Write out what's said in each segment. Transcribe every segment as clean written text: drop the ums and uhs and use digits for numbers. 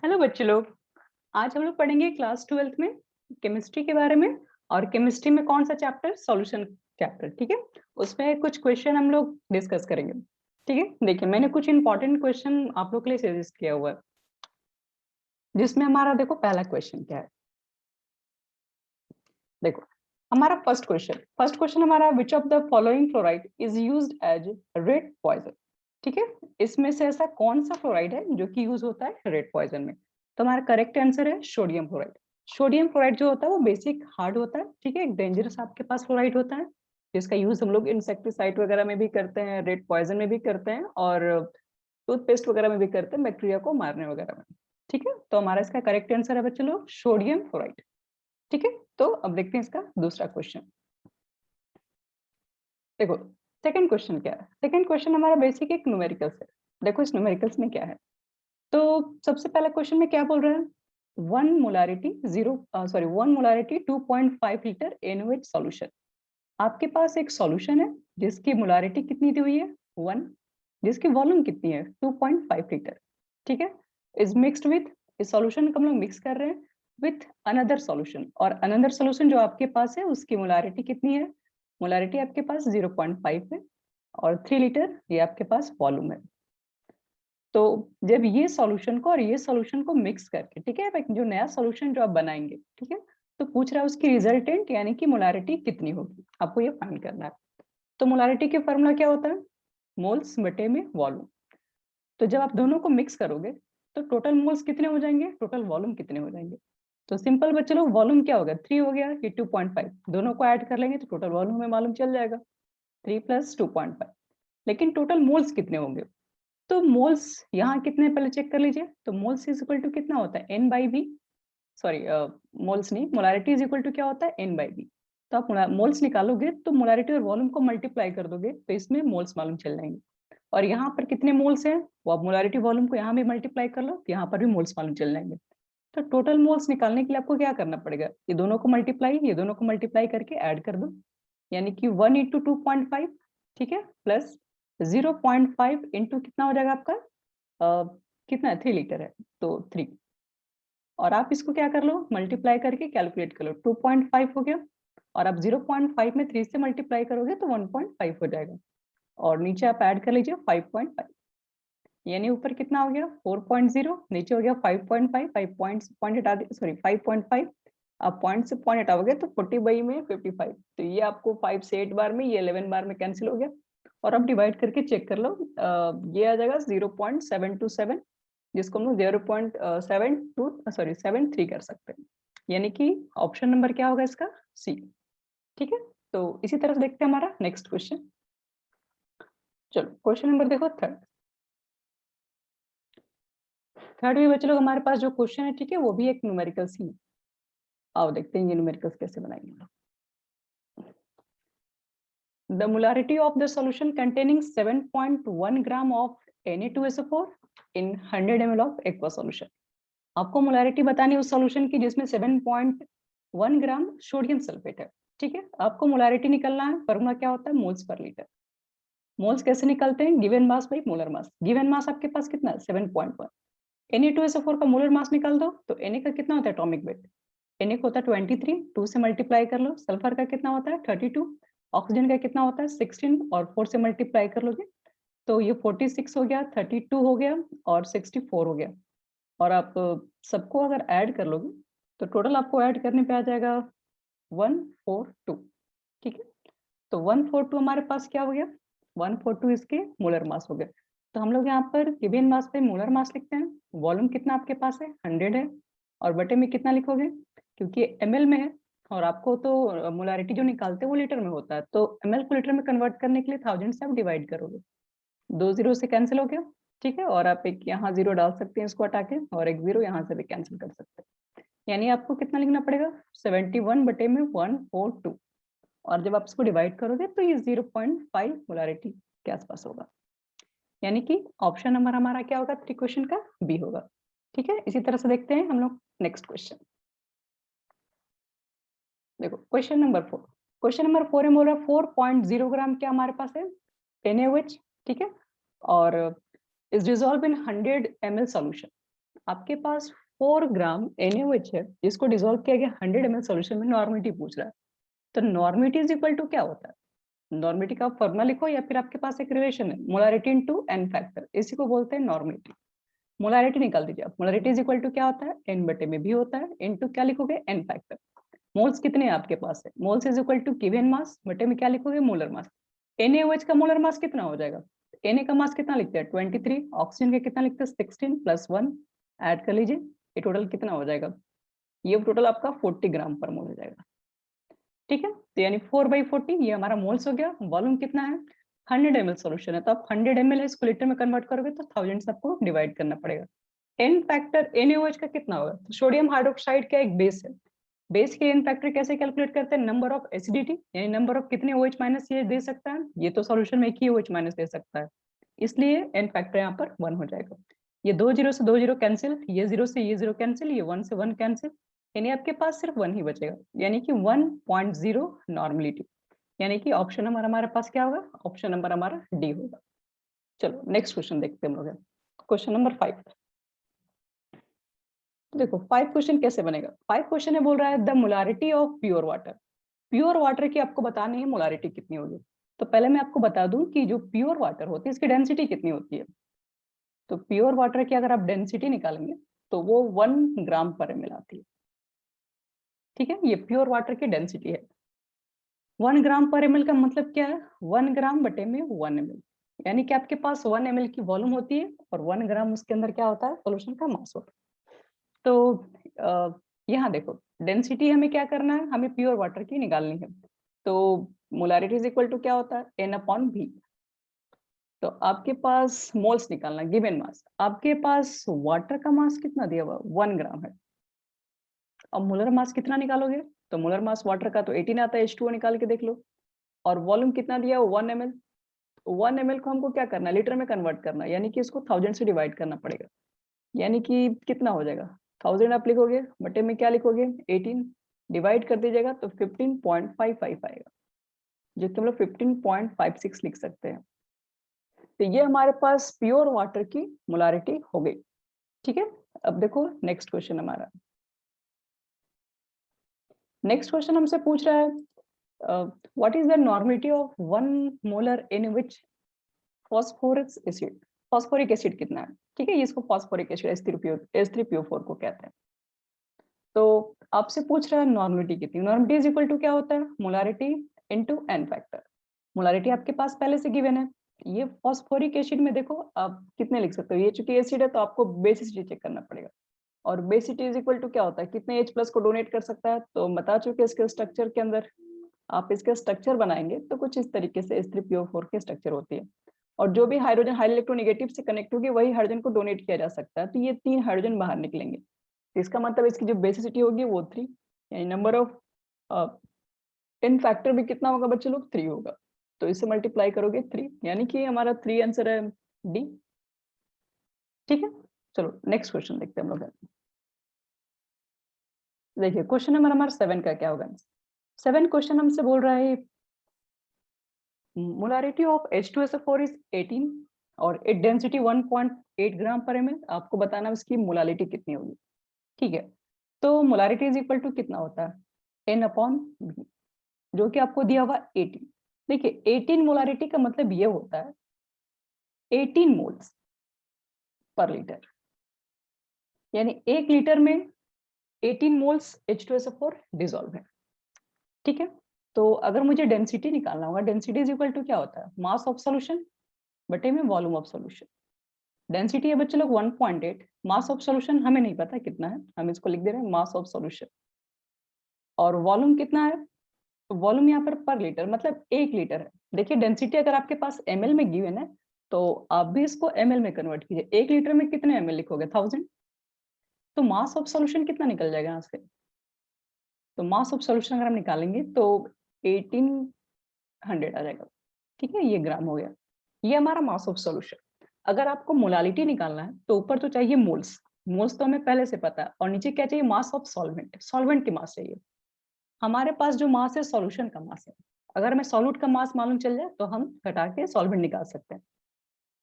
Hello बच्चे लोग। आज हम लोग पढ़ेंगे क्लास 12th में केमिस्ट्री के बारे में। और केमिस्ट्री में कौन सा चैप्टर? Solution chapter. ठीक है, उसमें कुछ क्वेश्चन हम लोग डिस्कस करेंगे। ठीक है, देखिए मैंने कुछ इंपॉर्टेंट क्वेश्चन आप लोग के लिए सजेस्ट किया हुआ है, जिसमें हमारा देखो पहला क्वेश्चन क्या है। देखो हमारा फर्स्ट क्वेश्चन हमारा, which of the following fluoride is used as rat poison. ठीक है, इसमें से ऐसा कौन सा फ्लोराइड है जो कि यूज होता है रेड पॉइजन में? तो हमारा करेक्ट आंसर है सोडियम फ्लोराइड। सोडियम फ्लोराइड जो होता है वो बेसिक हार्ड होता है। ठीक है, एक डेंजरस आपके पास फ्लोराइड होता है, जिसका यूज हम लोग इंसेक्टिसाइड वगैरह में भी करते हैं, रेड पॉइजन में भी करते हैं, और टूथपेस्ट वगैरह में भी करते हैं, बैक्टीरिया को मारने वगैरह में। ठीक है, तो हमारा इसका करेक्ट आंसर है बच्चे लोग सोडियम फ्लोराइड। ठीक है, तो अब देखते हैं इसका दूसरा क्वेश्चन। देखो सेकंड क्वेश्चन क्या है। सेकंड क्वेश्चन हमारा बेसिक एक न्यूमेरिकल्स है। देखो इस न्यूमेरिकल्स में क्या है। तो सबसे पहला क्वेश्चन में क्या बोल रहा है, 1 मोलारिटी 2.5 लीटर NaOH सॉल्यूशन। आपके पास एक सॉल्यूशन है जिसकी मोलारिटी कितनी दी हुई है 1, जिसकी वॉल्यूम कितनी है 2.5 लीटर। ठीक है, इज मिक्स्ड विथ, इस सॉल्यूशन को हम लोग मिक्स कर रहे हैं विथ अनदर सॉल्यूशन, और अनदर सॉल्यूशन जो आपके पास है उसकी मोलारिटी कितनी है? मोलारिटी आपके पास 0.5 है, और 3 लीटर ये आपके पास वॉल्यूम है। तो जब ये सॉल्यूशन को और ये सॉल्यूशन को मिक्स करके, ठीक है, जो नया सॉल्यूशन जो आप बनाएंगे, ठीक है, तो पूछ रहा है उसकी रिजल्टेंट यानी कि मोलारिटी कितनी होगी, आपको ये फाइंड करना है। तो मोलारिटी के फॉर्मूला क्या होता है? मोल्स बटे में वॉल्यूम। तो जब आप दोनों को मिक्स करोगे तो टोटल मोल्स कितने हो जाएंगे, टोटल वॉल्यूम कितने हो जाएंगे? तो सिंपल बच्चे लोग, वॉल्यूम क्या होगा 3 हो गया, ये 2.5, दोनों को ऐड कर लेंगे तो टोटल वॉल्यूम हमें मालूम चल जाएगा 3 + 2.5। लेकिन टोटल मोल्स कितने होंगे? तो मोल्स यहाँ कितने पहले चेक कर लीजिए। तो मोल्स इज इक्वल टू कितना होता है N/V, सॉरी मोल्स नहीं, मोलारिटी इज इक्वल टू क्या होता है N/V। तो आप मोल्स निकालोगे तो मोलारिटी और वॉल्यूम को मल्टीप्लाई कर दोगे तो इसमें मोल्स मालूम चल जाएंगे। और यहाँ पर कितने मोल्स हैं, वो आप मोलारिटी वॉल्यूम को यहाँ भी मल्टीप्लाई कर लो, यहाँ पर भी मोल्स मालूम चल जाएंगे। तो टोटल मोल्स निकालने के लिए आपको क्या करना पड़ेगा, ये दोनों को मल्टीप्लाई, ये दोनों को मल्टीप्लाई करके ऐड कर दो, यानी कि 1 × 2.5, ठीक है, प्लस 0.5 इंटू कितना हो जाएगा आपका, कितना है 3 लीटर है तो 3, और आप इसको क्या कर लो मल्टीप्लाई करके कैलकुलेट कर लो, 2.5 हो गया, और आप 0.5 में 3 से मल्टीप्लाई करोगे तो 1.5 हो जाएगा, और नीचे आप ऐड कर लीजिए 5.5, यानी ऊपर कितना हो गया 4.0, नीचे हो गया 5.5, 5 पॉइंट हटा दिए, सॉरी 5.5, आप पॉइंट से पॉइंट हटाओगे तो 40 में 55, तो ये आपको 5 से 8 बार में, ये 11 बार में कैंसिल हो गया, और अब डिवाइड करके चेक कर लो, ये आ जाएगा 0.727, जिसको हम लोग 0.72 कर सकते हैं, यानी कि ऑप्शन नंबर क्या होगा इसका, सी। ठीक है, तो इसी तरह से देखते हैं हमारा नेक्स्ट क्वेश्चन। चलो क्वेश्चन नंबर देखो थर्ड। थर्ड में बच्चे लोग हमारे पास जो क्वेश्चन है, ठीक है, वो भी एक न्यूमेरिकल्स ही। आओ देखते हैं ये न्यूमेरिकल्स कैसे बनाएंगे। The molarity of the solution containing 7.1 gram of Na2SO4 in 100 ml of aqua solution। आपको मोलारिटी बतानी है उस सॉल्यूशन की जिसमें 7.1 ग्राम सोडियम सल्फेट है। ठीक है, आपको मोलारिटी निकलना है, फॉर्मूला क्या होता है मोल्स पर लीटर। मोल्स कैसे निकलते हैं, given mass by molar mass. Given mass आपके पास कितना है 7.1, Na2SO4 का मोलर मास निकाल दो तो Na का कितना होता है एटॉमिक वेट, Na का होता है 23, 2 से मल्टीप्लाई कर लो, सल्फर का कितना होता है 32, ऑक्सीजन का कितना होता है 16, और 4 से मल्टीप्लाई कर लोगे तो ये 46 हो गया, 32 हो गया, और 64 हो गया, और आप सबको अगर ऐड कर लोगे तो टोटल आपको ऐड करने पे आ जाएगा 142। ठीक है, तो 142 हमारे पास क्या हो गया, 142 इसके मोलर मास हो गया। तो हम लोग यहाँ पर गिवन मास पे मोलर मास लिखते हैं, वॉल्यूम कितना आपके पास है 100 है, और बटे में कितना लिखोगे, क्योंकि ml में है, और आपको तो मोलारिटी जो निकालते हैं वो लीटर में होता है, तो ml को लीटर में कन्वर्ट करने के लिए 1000 से आप डिवाइड करोगे, 2 जीरो से कैंसिल हो गया। ठीक है, और आप एक यहाँ जीरो डाल सकते हैं इसको हटा के, और एक जीरो यहाँ से भी कैंसिल कर सकते हैं, यानी आपको कितना लिखना पड़ेगा 71 बटे में 142, और जब आप इसको डिवाइड करोगे तो ये 0.5 मोलारिटी के आसपास होगा, यानी कि ऑप्शन नंबर हमारा क्या होगा क्वेश्चन का बी होगा। ठीक है, इसी तरह से देखते हैं हम लोग नेक्स्ट क्वेश्चन। देखो क्वेश्चन नंबर 4, क्वेश्चन नंबर 4 में बोल रहा है 4.0 ग्राम क्या हमारे पास है NaOH। ठीक है, और is dissolve in 100 ml solution. आपके पास 4 ग्राम NaOH है जिसको डिसॉल्व किया गया 100 ml सॉल्यूशन में, नॉर्मिलिटी पूछ रहा है। तो नॉर्मिलिटी इज इक्वल टू क्या होता है? नॉर्मिलिटी का फॉर्मूला लिखो या फिर आपके पास एक रिलेशन है, मोलारिटी इनटू एन फैक्टर, इसी को बोलते हैं नॉर्मिलिटी। मोलारिटी निकाल दीजिए आप, मोलारिटी इज इक्वल टू क्या होता है? n बटे में भी होता है इनटू क्या लिखोगे? N factor. मोल्स कितने हैं आपके पास है? Moles is equal to given mass बटे में क्या लिखोगे? Molar mass. NaOH का मोलर मास कितना हो जाएगा? Na का मास कितना लिखते हैं? 23। ऑक्सीजन का कितना लिखते हैं? 16 प्लस 1 ऐड कर लीजिए, ये टोटल कितना हो जाएगा? ये टोटल आपका 40 ग्राम पर मोल हो जाएगा। ठीक है, तो यानी 4/40 ये हमारा मोल्स हो गया। वॉल्यूम कितना है? 100 ml सॉल्यूशन है, तो आप 100 ml इसको लीटर में कन्वर्ट करोगे तो 1000 से आपको डिवाइड करना पड़ेगा। एन फैक्टर NaOH का कितना होगा? तो सोडियम हाइड्रोक्साइड का एक बेस है, बेस के एन फैक्टर कैसे कैलकुलेट करते हैं? नंबर ऑफ एसिडिटी, यानी नंबर ऑफ कितने OH माइनस ये दे सकता है, ये तो सॉल्यूशन में एक ही OH माइनस दे सकता है, इसलिए एन फैक्टर यहाँ पर 1 हो जाएगा। ये 2 जीरो से 2 जीरो कैंसिल, ये 0 से ये 0 कैंसिल, ये 1 से 1 कैंसिल, यानी आपके पास सिर्फ 1 ही बचेगा, यानी कि 1.0 नॉर्मलिटी। यानी कि ऑप्शन नंबर हमारे पास क्या होगा? ऑप्शन नंबर हमारा डी होगा। चलो नेक्स्ट क्वेश्चन देखते हैं हम लोग। Question number 5। देखो 5 क्वेश्चन कैसे बनेगा। 5 क्वेश्चन है, बोल रहा है the molarity of pure water. Pure water की आपको बतानी है मोलारिटी कितनी होगी। तो पहले मैं आपको बता दूं कि जो प्योर वाटर होती है इसकी डेंसिटी कितनी होती है। तो प्योर वाटर की अगर आप डेंसिटी निकालेंगे तो वो 1 ग्राम पर ml आती है। ठीक है, ये प्योर वाटर की डेंसिटी है। 1 ग्राम पर ml का मतलब क्या है? 1 ग्राम बटे में 1 ml, यानी कि आपके पास 1 ml की वॉल्यूम होती है और 1 ग्राम उसके अंदर क्या होता है? सोल्यूशन का मास होता है। तो यहाँ देखो डेंसिटी हमें क्या करना है? हमें प्योर वाटर की निकालनी है। तो मोलारिटी इज इक्वल टू क्या होता है? N/V। तो आपके पास मोल्स निकालना, गिवन मास, आपके पास वाटर का मास कितना दिया हुआ? 1 ग्राम है। अब मोलर मास कितना निकालोगे? तो मोलर मास वाटर का तो 18 आता है, H2O निकाल के देख लो। और वॉल्यूम कितना दिया? 1 ml। 1 ml को हमको क्या करना है? लीटर में कन्वर्ट करना है, यानी कि इसको 1000 से डिवाइड करना पड़ेगा, यानी कि कितना हो जाएगा? 1000 आप लिखोगे बटे में क्या लिखोगे? 18 डिवाइड कर दीजिएगा तो 15.55 आएगा, जो कि हम लोग 15.56 लिख सकते हैं। तो ये हमारे पास प्योर वाटर की मोलारिटी हो गई। ठीक है, अब देखो नेक्स्ट क्वेश्चन हमारा। नेक्स्ट क्वेश्चन हमसे पूछ रहा है what is the normality of 1 molar in which phosphorus acid. Phosphoric acid कितना है? ठीक है, इसको फॉस्फोरिक एसिड H3PO4 को कहते हैं। तो आपसे पूछ रहा है नॉर्मिलिटी कितनी। नॉर्मिलिटी इज इक्वल टू क्या होता है? Molarity into n factor. Molarity आपके पास पहले से गिवन है। ये फॉस्फोरिक एसिड में देखो आप कितने लिख सकते हो, ये चूंकि एसिड है तो आपको बेसिसिटी चेक करना पड़ेगा। और बेसिसिटी इज इक्वल टू क्या होता है? कितने H प्लस को डोनेट कर सकता है, तो बता चुके इसके स्ट्रक्चर के अंदर। आप इसके स्ट्रक्चर बनाएंगे तो कुछ इस तरीके से H3PO4 के स्ट्रक्चर होती है। और जो भी हाइड्रोजन हाई इलेक्ट्रोनेगेटिव से कनेक्ट होगी वही हाइड्रोजन को डोनेट किया जा सकता है, तो ये 3 हाइड्रोजन बाहर निकलेंगे। तो इसका मतलब इसकी जो बेसिसिटी होगी वो 3, यानी नंबर ऑफ इन फैक्टर भी कितना होगा बच्चे लोग? 3 होगा। तो इससे मल्टीप्लाई करोगे 3, यानी कि हमारा 3 आंसर है डी। ठीक है, चलो नेक्स्ट क्वेश्चन देखते हैं हम लोग। देखिए क्वेश्चन नंबर हमारा 7 का क्या होगा। 7 क्वेश्चन हमसे बोल रहा है मोलारिटी ऑफ H2SO4 इज 18 और इट डेंसिटी 1.8 ग्राम पर ml। आपको बताना उसकी मोलालिटी कितनी होगी। ठीक है, तो मोलारिटी इज इक्वल टू कितना होता है? N/V, जो कि आपको दिया हुआ 18। देखिए 18 मोलारिटी का मतलब ये होता है 18 मोल्स पर लीटर, यानी 1 लीटर में 18 मोल्स H2SO4 डिसॉल्व है। ठीक है, तो अगर मुझे डेंसिटी निकालना होगा, डेंसिटी इज इक्वल टू क्या होता है? मास ऑफ सॉल्यूशन बटे में वॉल्यूम ऑफ सॉल्यूशन। डेंसिटी है बच्चे लोग 1.8, मास ऑफ सॉल्यूशन हमें नहीं पता कितना है, हम इसको लिख दे रहे हैं मास ऑफ सॉल्यूशन। और वॉल्यूम कितना है? वॉल्यूम यहाँ पर लीटर, मतलब 1 लीटर है। देखिए डेंसिटी अगर आपके पास ml में गिवन है तो आप भी इसको ml में कन्वर्ट कीजिए। 1 लीटर में कितने ml लिखोगे? 1000। तो मास ऑफ सॉल्यूशन कितना निकल जाएगा यहाँ से? तो मास ऑफ सॉल्यूशन अगर हम निकालेंगे तो 1800 आ जाएगा। ठीक है, ये ग्राम हो गया, ये हमारा मास ऑफ सॉल्यूशन। अगर आपको मोलालिटी निकालना है तो ऊपर तो चाहिए मोल्स, मोल्स तो हमें पहले से पता है, और नीचे क्या चाहिए? मास ऑफ सॉल्वेंट, सॉल्वेंट की मास चाहिए। हमारे पास जो मास है सॉल्यूशन का मास है, अगर हमें सॉल्यूट का मास मालूम चल जाए तो हम घटा के सॉल्वेंट निकाल सकते हैं।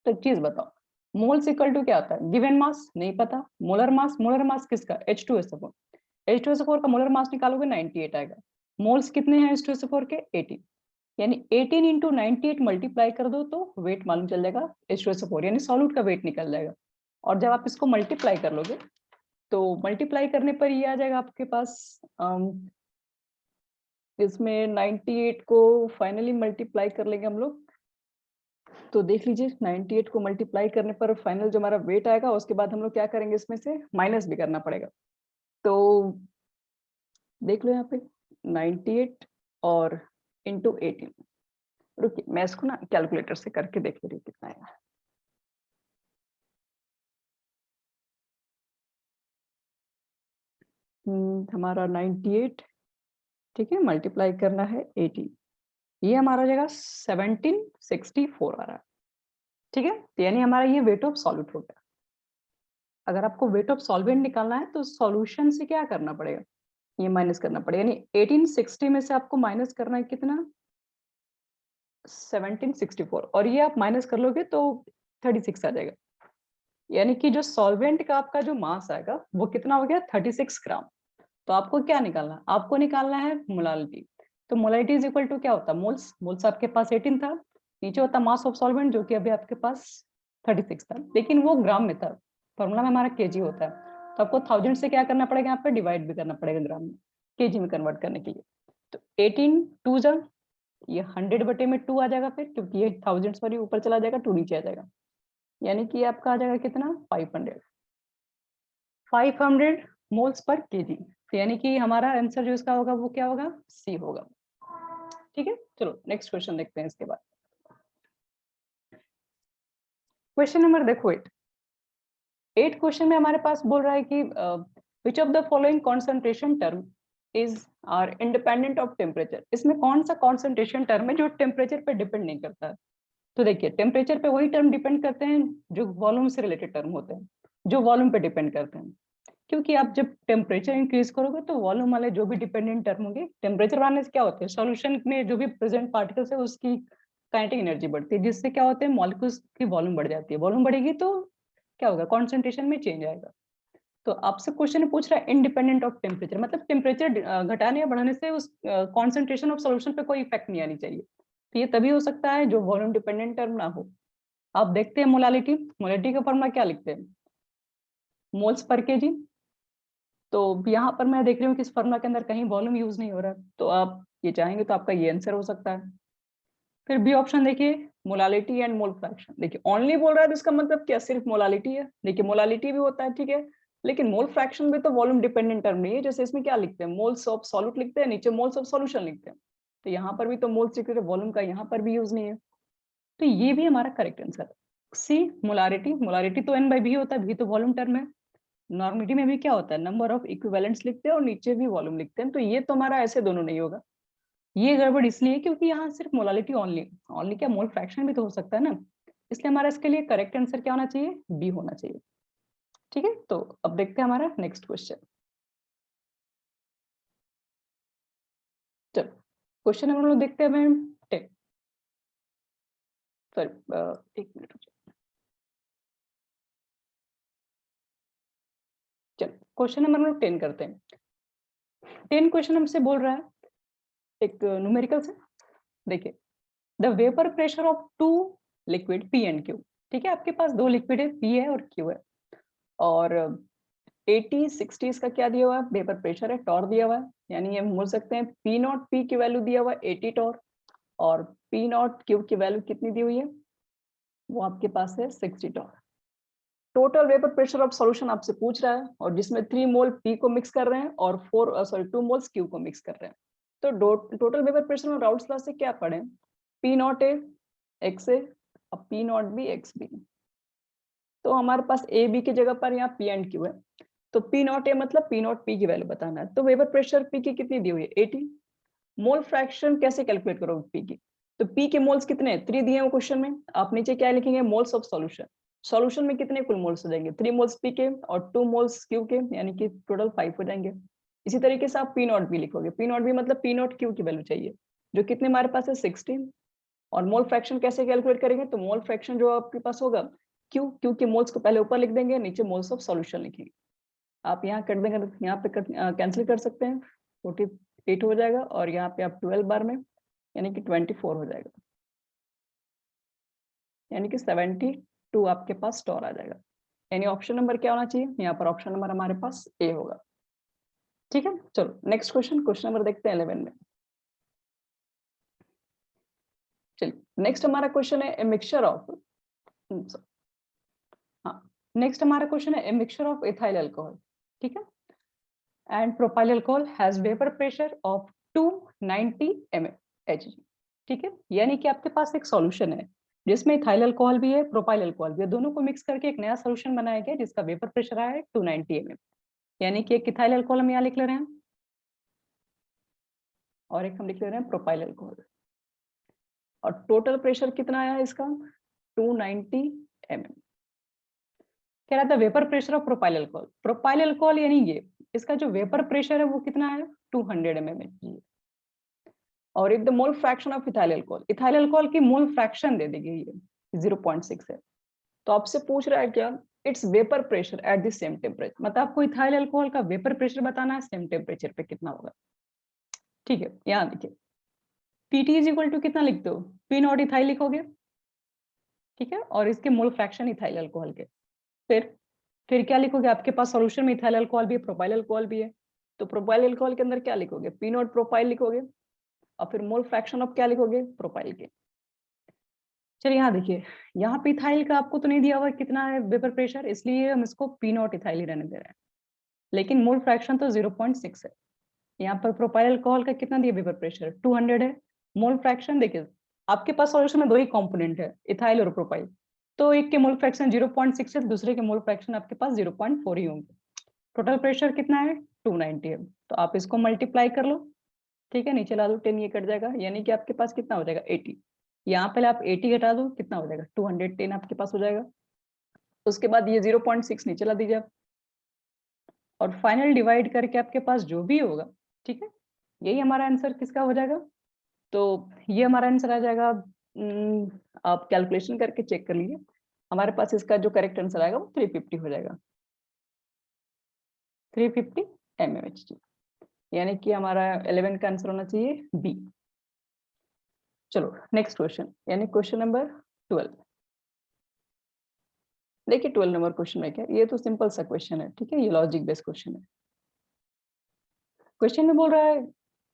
तो एक चीज बताओ, मोल्स इक्वल टू क्या होता है, गिवन मास नहीं पता, मोलर मास किसका, H2SO4, H2SO4 का मोलर मास निकालोगे 98 आएगा, मोल्स कितने हैं H2SO4 के 18, यानी 18 इंटू 98 मल्टीप्लाई कर दो तो वेट मालूम चल जाएगा H2SO4, यानी सॉल्यूट का वेट निकल जाएगा। और जब आप इसको मल्टीप्लाई कर लोगे तो मल्टीप्लाई करने पर ये आ जाएगा आपके पास, इसमें 98 को फाइनली मल्टीप्लाई कर लेंगे हम लोग, तो देख लीजिए 98 को मल्टीप्लाई करने पर फाइनल जो हमारा वेट आएगा, उसके बाद हम लोग क्या करेंगे, इसमें से माइनस भी करना पड़ेगा। तो देख लो यहाँ पे 98 और इंटू 18, रुकिए मैं इसको ना कैलकुलेटर से करके देख ले रही हूँ कितना आएगा। हमारा 98 ठीक है, मल्टीप्लाई करना है 18, ये हमारा हो जाएगा 1764 आ रहा है, ठीक है। तो यानी हमारा ये वेट ऑफ सॉल्यूट हो गया। अगर आपको वेट ऑफ सॉल्वेंट निकालना है तो सॉल्यूशन से क्या करना पड़ेगा, ये माइनस करना पड़ेगा, यानी 1860 में से आपको माइनस करना है कितना, 1764, और ये आप माइनस कर लोगे तो 36 आ जाएगा, यानी कि जो सॉल्वेंट का आपका जो मास आएगा वो कितना हो गया, 36 ग्राम। तो आपको क्या निकालना, आपको निकालना है मोलालिटी। तो मोलालिटी इज इक्वल टू क्या होता है, मोल्स, मोल्स आपके पास 18 था, नीचे होता मास ऑफ सॉल्वेंट जो कि अभी आपके पास 36 था, लेकिन वो ग्राम में था, फॉर्मूला में हमारा केजी होता है, तो आपको 1000 से क्या करना पड़ेगा, यहाँ पे डिवाइड भी करना पड़ेगा ग्राम में, केजी में कन्वर्ट करने के लिए। तो 18 टू जा, ये 100 बटे में 2 आ जाएगा फिर, क्योंकि ये 1000 सॉरी ऊपर चला जाएगा, 2 नीचे आ जाएगा, यानी कि आपका आ जाएगा कितना, 500 मोल्स पर केजी, यानी कि हमारा आंसर जो इसका होगा वो क्या होगा, सी होगा, ठीक है। चलो नेक्स्ट क्वेश्चन देखते हैं इसके बाद। क्वेश्चन नंबर देखो 8 क्वेश्चन में हमारे पास बोल रहा है कि which of the following concentration term is are independent of temperature, इसमें कौन सा कॉन्सेंट्रेशन टर्म है जो टेम्परेचर पे डिपेंड नहीं करता है। तो देखिए टेम्परेचर पे वही टर्म डिपेंड करते हैं जो वॉल्यूम से रिलेटेड टर्म होते हैं, जो वॉल्यूम पे डिपेंड करते हैं, क्योंकि आप जब टेम्परेचर इंक्रीज करोगे तो वॉल्यूम वाले जो भी डिपेंडेंट टर्म होंगे, टेम्परेचर बढ़ने से क्या होता है, सॉल्यूशन में जो भी प्रेजेंट पार्टिकल्स है उसकी काइनेटिक एनर्जी बढ़ती है, जिससे क्या होते हैं, मॉलिक्यूल्स की वॉल्यूम बढ़ जाती है, वॉल्यूम बढ़ेगी तो क्या होगा, कॉन्सेंट्रेशन में चेंज आएगा। तो आपसे क्वेश्चन पूछ रहा है इंडिपेंडेंट ऑफ टेम्परेचर, मतलब टेम्परेचर घटाने या बढ़ाने से उस कॉन्सेंट्रेशन ऑफ सोल्यूशन पे कोई इफेक्ट नहीं आनी चाहिए, तो ये तभी हो सकता है जो वॉल्यूम डिपेंडेंट टर्म ना हो। आप देखते हैं मोलालिटी, मोलालिटी का फॉर्मूला क्या लिखते हैं, मोल्स पर केजी, तो यहाँ पर मैं देख रही हूँ कि इस फॉर्मूला के अंदर कहीं वॉल्यूम यूज नहीं हो रहा, तो आप ये चाहेंगे तो आपका ये आंसर हो सकता है। फिर बी ऑप्शन देखिए, मोलालिटी एंड मोल फ्रैक्शन, देखिए ओनली बोल रहा है तो इसका मतलब क्या, सिर्फ मोलालिटी है, देखिए मोलालिटी भी होता है ठीक है, लेकिन मोल फ्रैक्शन भी तो वॉल्यूम डिपेंडेंट टर्म नहीं है, जैसे इसमें क्या लिखते हैं, मोल्स ऑफ सॉल्यूट लिखते हैं, नीचे मोल्स ऑफ सॉल्यूशन लिखते हैं, तो यहाँ पर भी तो मोल्स लिख रहे हैं, वॉल्यूम का यहाँ पर भी यूज नहीं है, तो ये भी हमारा करेक्ट आंसर है। सी मोलारिटी, मोलारिटी तो n बाई बी होता है, भी तो वॉल्यूम टर्म है, नॉर्मिलिटी में भी क्या होता है, नंबर ऑफ इक्विवेलेंट्स लिखते हैं और नीचे भी वॉल्यूम लिखते हैं, तो ये तो हमारा ऐसे दोनों नहीं होगा, ये गड़बड़ इसलिए क्योंकि यहाँ सिर्फ मोलालिटी ओनली, ओनली क्या मोल फ्रैक्शन भी तो हो सकता है ना, इसलिए हमारा इसके लिए करेक्ट आंसर क्या होना चाहिए, बी होना चाहिए, ठीक है। तो अब देखते हैं हमारा नेक्स्ट क्वेश्चन, चलो क्वेश्चन नंबर हम लोग देखते हैं मैम 10, सॉरी 1 मिनट, चलो क्वेश्चन नंबर हम लोग 10 करते हैं। 10 क्वेश्चन हमसे बोल रहा है एक न्यूमेरिकल से, देखिए the vapour pressure of two liquid P and Q, ठीक है, आपके पास दो लिक्विड है, पी है और क्यू है, और 80 60 इसका क्या दिया हुआ है, वेपर प्रेशर है, टॉर दिया हुआ है, यानी हम बोल सकते हैं पी नॉट पी की वैल्यू दिया हुआ है 80 टॉर, और पी नॉट क्यू की वैल्यू कितनी दी हुई है, वो आपके पास है 60 torr. Total vapour pressure of solution आपसे पूछ रहा है, और जिसमें 3 मोल पी को मिक्स कर रहे हैं और 2 मोल्स क्यू को मिक्स कर रहे हैं, तो टोटल वेपर प्रेशर में राउल्ट्स लॉ से क्या पढ़े, P not A X A और P not B X B, तो हमारे पास ए बी की जगह पर यहाँ पी एंड क्यू है, तो पी नॉट ए मतलब पी नॉट पी की वैल्यू बताना है, तो वेपर प्रेशर पी की कितनी दी हुई है 80, मोल फ्रैक्शन कैसे कैलकुलेट करोगे पी की, तो पी के मोल्स कितने हैं 3 दिए हैं क्वेश्चन में, आप नीचे क्या लिखेंगे, मोल्स ऑफ सॉल्यूशन, सॉल्यूशन में कितने कुल मोल्स हो जाएंगे, 3 मोल्स पी के और 2 मोल्स क्यू के, यानी कि टोटल 5 हो जाएंगे। इसी तरीके से आप पी नॉट बी लिखोगे, पी नॉट बी मतलब पी नॉट क्यू की वैल्यू चाहिए, जो कितने हमारे पास है 16, और मोल फ्रैक्शन कैसे कैलकुलेट करेंगे, तो मोल फ्रैक्शन जो आपके पास होगा क्यों? क्योंकि मोल्स को पहले ऊपर लिख देंगे, नीचे मोल्स ऑफ सॉल्यूशन लिखेंगे। आप यहाँ कर देंगे तो यहाँ पे कैंसिल कर सकते हैं, 48 हो जाएगा और यहाँ पे आप 12 बार में यानी कि 24 हो जाएगा, यानी कि 72 आपके पास स्टोर आ जाएगा। यानी ऑप्शन नंबर क्या होना चाहिए? यहाँ पर ऑप्शन नंबर हमारे पास ए होगा। ठीक है, चलो नेक्स्ट क्वेश्चन, क्वेश्चन नंबर देखते हैं 11 में। चलिए नेक्स्ट हमारा क्वेश्चन है ए मिक्सचर ऑफ, हाँ नेक्स्ट हमारा क्वेश्चन है a mixture of ethyl alcohol, ठीक है, and propyl alcohol has vapour pressure of 290 mHg, ठीक है। यानी कि आपके पास एक सॉल्यूशन है जिसमें इथाइल अल्कोहल भी है, प्रोपाइल अल्कोहल भी है, दोनों को मिक्स करके एक नया सॉल्यूशन बनाया गया जिसका वेपर प्रेशर आया है 290 mm। यानी कि एक इथाइल अल्कोहल हम यहाँ लिख ले रहे हैं और एक हम लिख ले रहे हैं प्रोपाइल अल्कोहल, और टोटल प्रेशर कितना आया है इसका? 290 mm। कह रहा था vapour pressure of propyl alcohol, propyl alcohol यानी ये इसका जो वेपर प्रेशर है वो कितना है? 200 mmHg। और if the mole fraction of ethyl alcohol, ethyl alcohol की मोल फ्रैक्शन दे दी गई है 0.6 है, तो आपसे पूछ रहा है क्या? It's vapour pressure at the same temperature, मतलब आपको इथाइल अल्कोहल का वेपर प्रेशर बताना है सेम टेम्परेचर पे कितना होगा। ठीक है, यहाँ देखिए पीटी इज इक्वल टू कितना लिखते हो? पी नॉट इथाइल लिखोगे, ठीक है, और इसके मोल फ्रैक्शन इथाइल अल्कोहल के, फिर क्या लिखोगे? आपके पास सॉल्यूशन में इथाइल अल्कोहल भी है, प्रोपाइल अल्कोहल भी है, तो प्रोपाइल अल्कोहल के अंदर क्या लिखोगे? पी नॉट प्रोपाइल लिखोगे, और फिर मोल फ्रैक्शन ऑफ क्या लिखोगे? प्रोपाइल के। चलिए यहाँ देखिए, यहाँ पे इथाइल का आपको तो नहीं दिया हुआ कितना है वेपर प्रेशर, इसलिए हम इसको पी नॉट इथाइल ही रहने दे रहे हैं, लेकिन मोल फ्रैक्शन तो 0.6 है। यहाँ पर प्रोपाइल अल्कोहल का कितना दिया वेपर प्रेशर? 200 है। मोल फ्रैक्शन देखिए आपके पास सॉल्यूशन में दो ही कंपोनेंट है, इथाइल और प्रोपाइल, तो एक के मोल फ्रैक्शन 0.6 है, दूसरे के मोल फ्रैक्शन आपके पास 0.4 ही होंगे। टोटल प्रेशर कितना है? 290 है, तो आप इसको मल्टीप्लाई कर लो, ठीक है, नीचे ला दो 10, ये कट जाएगा, यानी कि आपके पास कितना हो जाएगा? 80। यहाँ पहले आप 80 घटा दो, कितना हो जाएगा? 210 आपके पास हो जाएगा। उसके बाद ये 0.6 नीचे ला दीजिए आप, और फाइनल डिवाइड करके आपके पास जो भी होगा, ठीक है, यही हमारा आंसर किसका हो जाएगा? तो ये हमारा आंसर आ जाएगा, आप कैलकुलेशन करके चेक कर लीजिए, हमारे पास इसका जो करेक्ट आंसर आएगा वो 350 हो जाएगा, 350 mmHg, यानी कि हमारा 11 का आंसर होना चाहिए बी। चलो नेक्स्ट क्वेश्चन, यानी क्वेश्चन नंबर 12। देखिए 12 नंबर क्वेश्चन में क्या, ये तो सिंपल सा क्वेश्चन है, ठीक है, ये लॉजिक बेस्ड क्वेश्चन है। क्वेश्चन में बोल रहा है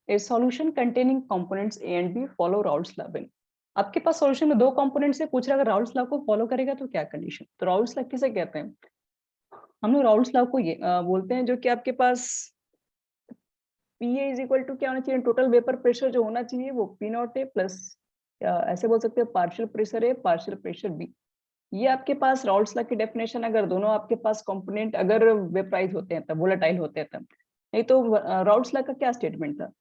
ए solution containing components A and B follow Raoult's law. आपके पास सॉल्यूशन में दो कंपोनेंट्स है, पूछ रहा है अगर राउल्ट्स लॉ को फॉलो करेगा तो क्या कंडीशन? तो राउल्ट्स लॉ किसे कहते हैं? हम लोग राउल्ट्स लॉ को ये बोलते हैं जो कि आपके पास पीए इज इक्वल टू क्या होना चाहिए? टोटल वेपर प्रेशर जो होना चाहिए वो पी नॉट है प्लस ऐसे बोल सकते हैं पार्शियल प्रेशर है पार्शियल प्रेशर बी। ये आपके पास राउल्ट्स लॉ की डेफिनेशन, अगर दोनों आपके पास कंपोनेंट अगर वेपराइज होते हैं तब, वोलेटाइल होते हैं तब, नहीं तो राउल्ट्स लॉ का क्या स्टेटमेंट था?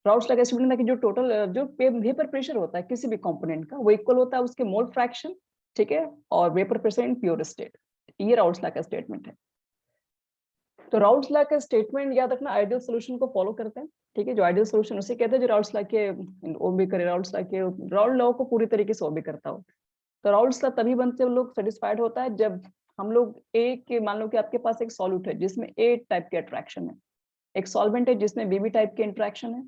राउल्ट्स लॉ का स्टेटमेंट था कि जो टोटल जो वेपर प्रेशर होता है किसी भी कंपोनेंट का वो इक्वल होता है उसके मोल फ्रैक्शन, ठीक है, और vapour pressure in pure state. ये राउल्ट्स लॉ का स्टेटमेंट है। तो राउल्ट्स लॉ का स्टेटमेंट याद रखना, आइडियल सॉल्यूशन को फॉलो करते हैं, ठीक है, जो आइडियल सॉल्यूशन उसे कहते हैं जो राउल्ट्स लॉ के ओबे करे, राउल्ट्स लॉ के राउल्ट लॉ को पूरी तरीके से ओबे करता हो। तो राउल्ट्स लॉ तभी बनते हैं लोग सेटिस्फाइड होता है जब हम लोग ए के, मान लो कि आपके पास एक सॉल्यूट है जिसमें ए टाइप के अट्रैक्शन है, एक सॉल्वेंट है जिसमें बीबी टाइप के इंट्रैक्शन है,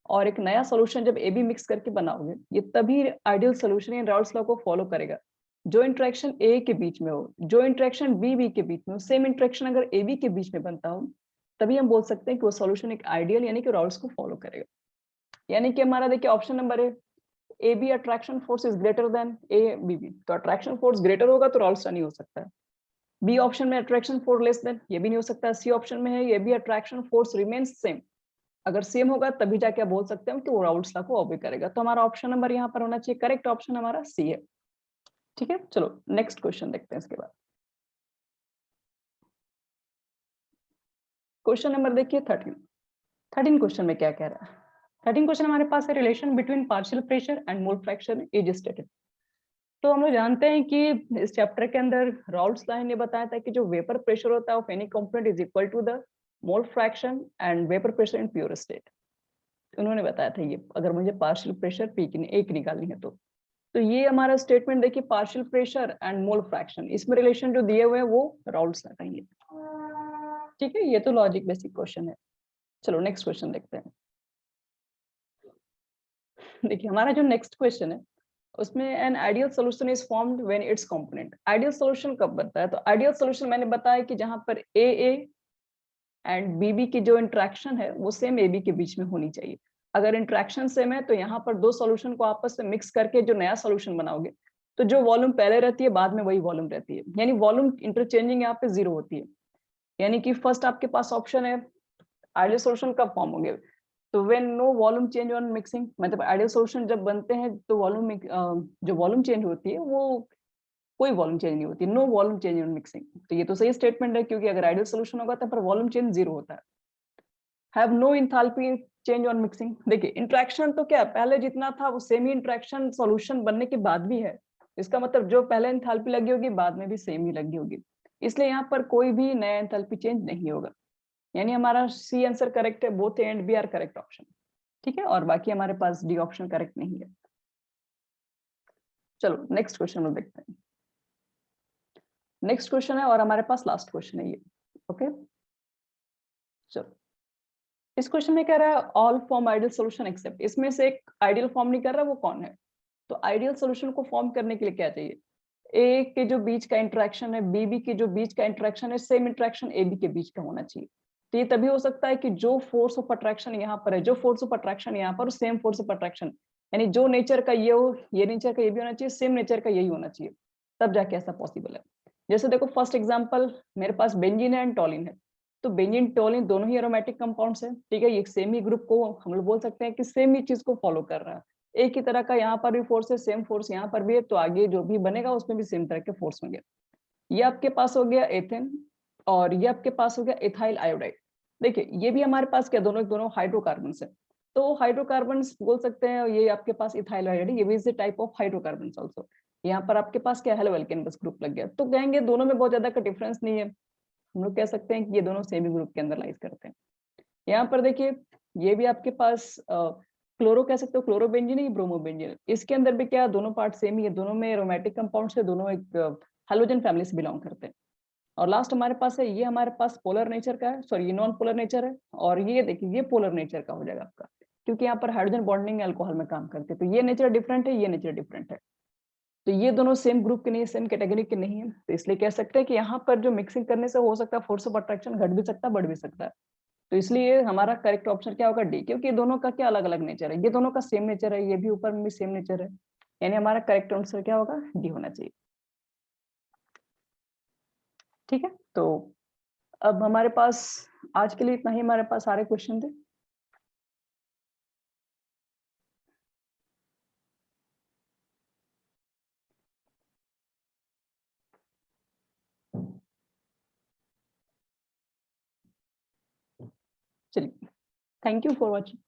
और एक नया सॉल्यूशन जब ए बी मिक्स करके बनाओगे, ये तभी ideal solution in Raoult's law को फॉलो करेगा। जो इंट्रैक्शन ए के बीच में हो, जो इंट्रैक्शन बी बी के बीच में हो, सेम इंट्रैक्शन अगर ए बी के बीच में बनता हो, तभी हम बोल सकते हैं कि वो सॉल्यूशन एक आइडियल यानी कि राउल्ट्स को फॉलो करेगा। यानी कि हमारा देखिए ऑप्शन नंबर है A B attraction force is greater than A B B, तो अट्रैक्शन फोर्स ग्रेटर होगा तो राउल्ट्स लॉ नहीं हो सकता है। बी ऑप्शन में अट्रैक्शन फोर्स लेस देन, ये भी नहीं हो सकता। सी ऑप्शन में है ये भी अट्रैक्शन फोर्स रिमेन्स सेम, अगर सेम होगा तभी जाके आप बोल सकते हैं कि वो राउल्ट्स लॉ को ओबे करेगा। तो हमारा ऑप्शन नंबर यहाँ पर होना चाहिए, करेक्ट ऑप्शन हमारा सी है, ठीक है। चलो नेक्स्ट क्वेश्चन देखते हैं इसके बाद। क्वेश्चन नंबर देखिए 13 क्वेश्चन में क्या कह रहा है? 13 क्वेश्चन हमारे पास है relation between partial pressure and mole fraction is stated. तो हम लोग जानते हैं कि इस चैप्टर के अंदर राउल्ट्स लॉ ने बताया था कि जो वेपर प्रेशर होता है of any component is equal to the mole fraction and vapour pressure in pure state. उन्होंने बताया था ये, अगर मुझे पार्शियल प्रेशर पी की एक निकालनी है तो तो ये हमारा स्टेटमेंट देखिए, partial pressure and mole fraction, इसमें रिलेशन जो दिए हुए हैं वो राउल्ट्स लगाएंगे। ठीक है, ये तो लॉजिक बेसिक क्वेश्चन है। चलो नेक्स्ट क्वेश्चन देखते हैं। देखिए हमारा जो नेक्स्ट क्वेश्चन है उसमें an ideal solution is formed when it's component. Ideal solution कब बनता है? तो आइडियल सॉल्यूशन मैंने बताया कि जहां पर ए एंड बी की जो इंट्रैक्शन है वो सेम ए बी के बीच में होनी चाहिए। अगर इंट्रैक्शन सेम है तो यहाँ पर दो सॉल्यूशन को आपस में मिक्स करके जो नया सॉल्यूशन बनाओगे तो जो वॉल्यूम पहले रहती है बाद में वही वॉल्यूम रहती है, यानी वॉल्यूम इंटरचेंजिंग यहाँ पे जीरो होती है। यानी कि फर्स्ट आपके पास ऑप्शन है आइडियल सॉल्यूशन कब फॉर्म होंगे, तो when no volume change on mixing, मतलब आइडियल सॉल्यूशन जब बनते हैं तो वॉल्यूम जो वॉल्यूम चेंज होती है वो कोई वॉल्यूम चेंज नहीं होती, no volume change on mixing. तो ये तो सही स्टेटमेंट है, क्योंकि अगर आइडियल सॉल्यूशन होगा तो पर वॉल्यूम चेंज जीरो होता है। Have no enthalpy change on mixing, देखिए इंट्रैक्शन तो क्या पहले जितना था वो सेम ही इंट्रैक्शन सॉल्यूशन बनने के बाद भी है, इसका मतलब जो पहले इंथैल्पी लगी होगी बाद में भी सेम ही लगी होगी, इसलिए यहाँ पर कोई भी नया इंथैल्पी चेंज नहीं होगा। यानी हमारा सी आंसर करेक्ट है, both A and B are correct option. ठीक है, और बाकी हमारे पास डी ऑप्शन करेक्ट नहीं है। चलो नेक्स्ट क्वेश्चन में देखते हैं। नेक्स्ट क्वेश्चन है और हमारे पास लास्ट क्वेश्चन है ये। ओके चलो, इस क्वेश्चन में कह रहा है all form ideal solution except, इसमें से एक आइडियल फॉर्म नहीं कर रहा, वो कौन है? तो आइडियल सॉल्यूशन को फॉर्म करने के लिए क्या चाहिए? ए के जो बीच का इंटरेक्शन है बी के जो बीच का इंटरेक्शन है सेम इंटरेक्शन ए बी के बीच का होना चाहिए। तो ये तभी हो सकता है कि जो फोर्स ऑफ अट्रैक्शन यहाँ पर है, जो फोर्स ऑफ अट्रैक्शन यहाँ पर सेम फोर्स ऑफ अट्रैक्शन, यानी जो नेचर का ये हो ये नेचर का ये भी होना चाहिए, सेम नेचर का यही होना चाहिए, तब जाके ऐसा पॉसिबल है। जैसे देखो फर्स्ट एग्जाम्पल मेरे पास बेंजीन है एंड टॉलिन है, तो बेंजीन टॉलिन दोनों ही एरोमेटिक कंपाउंड्स है। ठीक है, ये सेम ही ग्रुप को हम लोग बोल सकते हैं कि सेम ही चीज को फॉलो कर रहा है, एक ही तरह का यहाँ पर भी फोर्स है, सेम फोर्स यहाँ पर भी है, तो आगे जो भी बनेगा उसमें भी सेम तरह के फोर्स होंगे। ये आपके पास हो गया एथेन और ये आपके पास हो गया इथाइल आयोडाइड। देखिए ये भी हमारे पास क्या दोनों दोनों हाइड्रोकार्बन है, तो हाइड्रोकार्बन बोल सकते हैं, ये आपके पास इथाइल आयोडाइड, ये भी is type of hydrocarbon also. यहाँ पर आपके पास क्या हेलो एल्केन बस ग्रुप लग गया, तो कहेंगे दोनों में बहुत ज्यादा का डिफरेंस नहीं है, हम लोग कह सकते हैं कि ये दोनों सेमी ग्रुप के अंदर लाइज करते हैं। यहाँ पर देखिए ये भी आपके पास क्लोरो कह सकते हो, क्लोरोबेंजीन है, ब्रोमोबेंजीन, इसके अंदर भी क्या दोनों पार्ट सेम ही है, दोनों में एरोमेटिक कंपाउंड्स है, दोनों एक हैलोजन फैमिली से बिलोंग करते हैं। और लास्ट हमारे पास है, ये हमारे पास पोलर नेचर का है, सॉरी ये नॉन पोलर नेचर है, और ये देखिए ये पोलर नेचर का हो जाएगा आपका, क्योंकि यहाँ पर हाइड्रोजन बॉन्डिंग अल्कोहल में काम करते हैं, तो ये नेचर डिफरेंट है, ये नेचर डिफरेंट है, तो ये दोनों सेम ग्रुप के नहीं है, सेम कैटेगरी के नहीं है, तो इसलिए कह सकते हैं कि यहाँ पर जो मिक्सिंग करने से हो सकता है फोर्स ऑफ अट्रैक्शन घट भी सकता है बढ़ भी सकता है। तो इसलिए हमारा करेक्ट ऑप्शन क्या होगा? डी, क्योंकि दोनों का क्या अलग अलग नेचर है, ये दोनों का सेम नेचर है, ये भी ऊपर में भी सेम नेचर है, यानी हमारा करेक्ट आंसर क्या होगा? डी होना चाहिए। ठीक है, तो अब हमारे पास आज के लिए इतना ही, हमारे पास सारे क्वेश्चन थे। चलिए, थैंक यू फॉर वॉचिंग।